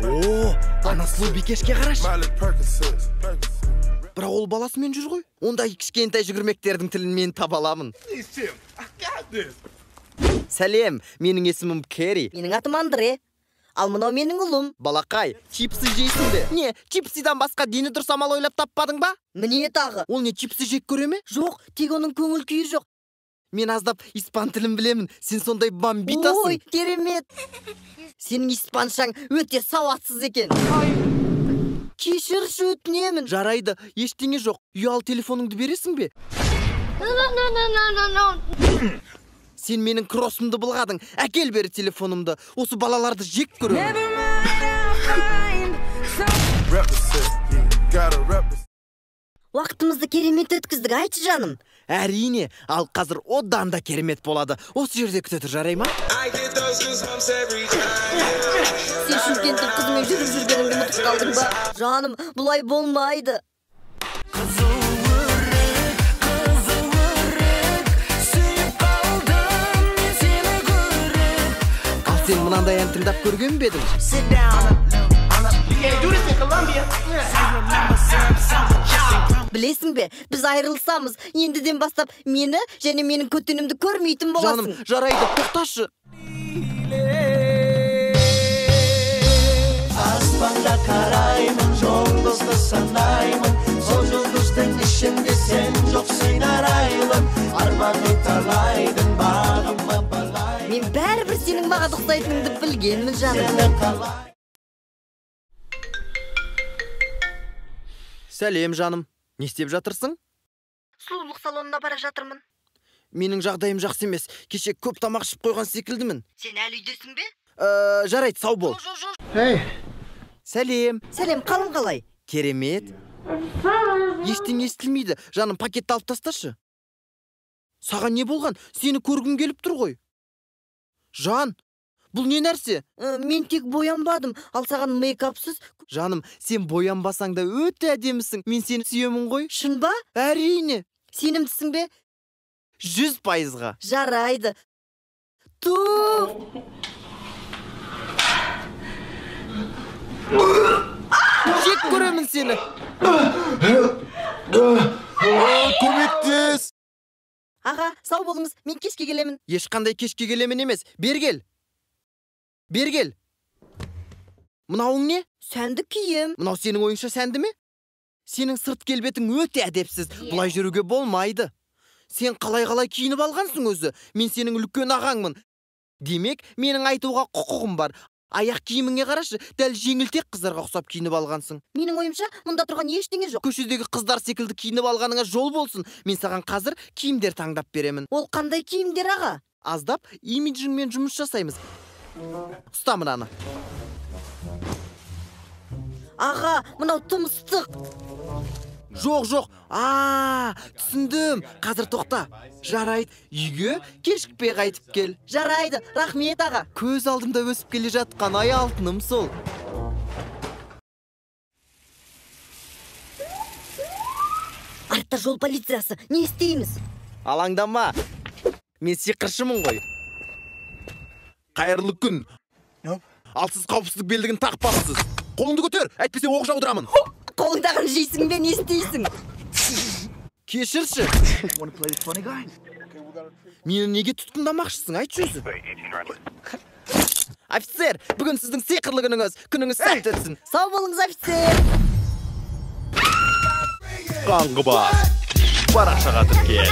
О, анасылуу бикешке караш. Бірақ ол баласымен жүр ғой. Ондай кішкентай жүгірмектердің тілін мен таба аламын. Сәлем, менің есімім Кэрри. Менің атым Андре. Ал мынау менің ұлым. Балақай, чипсы жейсің бе? Не, чипсидан басқа дені дұрыс амал ойлап таппадың ба? Міне тағы. Ол не, чипсы жек көре ме? Жоқ, тек оның көңіл күйі жоқ. Мен аздап испан тілін білемін. Сен сондай бомбитасың. Ой, керемет. Сенің испаншаң өте сауатсыз екен. Кешірші өтінемін. Жарайды, ештеңе жоқ. Ұялы телефоныңды бересің бе? Сен менің кроссымды былғадың. Әкел бері телефонымды. Осы балаларды жек көремін. Уақытымызды керемет өткіздік, айтшы жаным. Әрине, ал қазір одан да керемет болады. Осы жерде күте тұр, жарай ма? Сен Шымкенттің қызымен жүріп жүргеніңді ұмытып қалдың ба? Жаным, бұлай болмайды. Сен мынандай ән тыңдап көрген бе едің? Білесің бе, біз айырылсамыз, ендіден бастап мені және менің көтенімді көрмейтін боласың. Жаным, жарайды, тоқташы. Аспанда қараймын, жұлдызды санаймын, сол жұлдыздың ішінде сен жоқсың арайлым, арманы талайдың бағыма балай. Мен бәрібір сенің маған ұқсайтыныңды білгенмін, жаным. Сәлем, жаным. Не істеп жатырсың? Сұлулық салонына бара жатырмын. Менің жағдайым жақсы емес. Кеше көп тамақ ішіп қойған секілдімін. Сен әлі үйдесің бе? Жарайды, сау бол. Сәлем. Сәлем, қалың қалай? Керемет. Ештеңе естілмейді. Жаным, пакетті алып тасташы. Саған не болған? Сені көргім келіп тұр ғой. Жан, бұл не нәрсе? Мен тек боянбадым, ал саған мейкапсыз. Жаным, сен боянбасаң да өте әдемісің. Мен сені сүйемін ғой. Шын ба? Әрине. Сенімдісің бе? 100%-ға. Жарайды. Туф! Жек көремін сені. Көмектес. Аға, сау болыңыз, мен кешке келемін. Ешқандай кешке келемін емес. Бергел. Бергел. Мынауың не? Сәнді киім. Мынау сенің ойынша сәнді ме? Сенің сырт келбетің өте әдепсіз. Бұлай жүруге болмайды. Сен қалай киініп алғансың өзі? Мен сенің үлкен ағаңмын. Демек, менің айтуға құқығым бар. Аяқ киіміңе қарашы, дәл жеңілтек қыздарға ұқсап киініп алғансың. Менің ойымша, мұнда тұрған ештеңе жоқ. Көшедегі қыздар секілді киініп алғаныңа жол болсын. Мен саған қазір киімдер таңдап беремін. Ол қандай киімдер, аға? Аздап имиджіңмен жұмыс жасаймыз. Ұста мынаны. Аға, мынау тым ыстық. Жоқ. Түсіндім. Қазір тоқта. Жарайды, үйге кешікпей қайтып кел. Жарайды, рахмет, аға. Көз алдымда өсіп келе жатқан ай алтыным сол. Артта жол полициясы, не істейміз? Алаңдама. Мен сиқыршымын ғой. Қайырлы күн. Ал сіз қауіпсіздік белдігін тақпапсыз. Қолыңды көтер, әйтпесе оқ жаудырамын. Қолыңдағын жейсің бе, не істейсің? Кешірші. Мені неге тұтқындамақшысың, айтшы өзі. Офицер, бүгін сіздің сиқырлы күніңіз. Күніңіз сәтті өтсін. Сау болыңыз, офицер. Қаңғыбас. Парақшаға тіркел.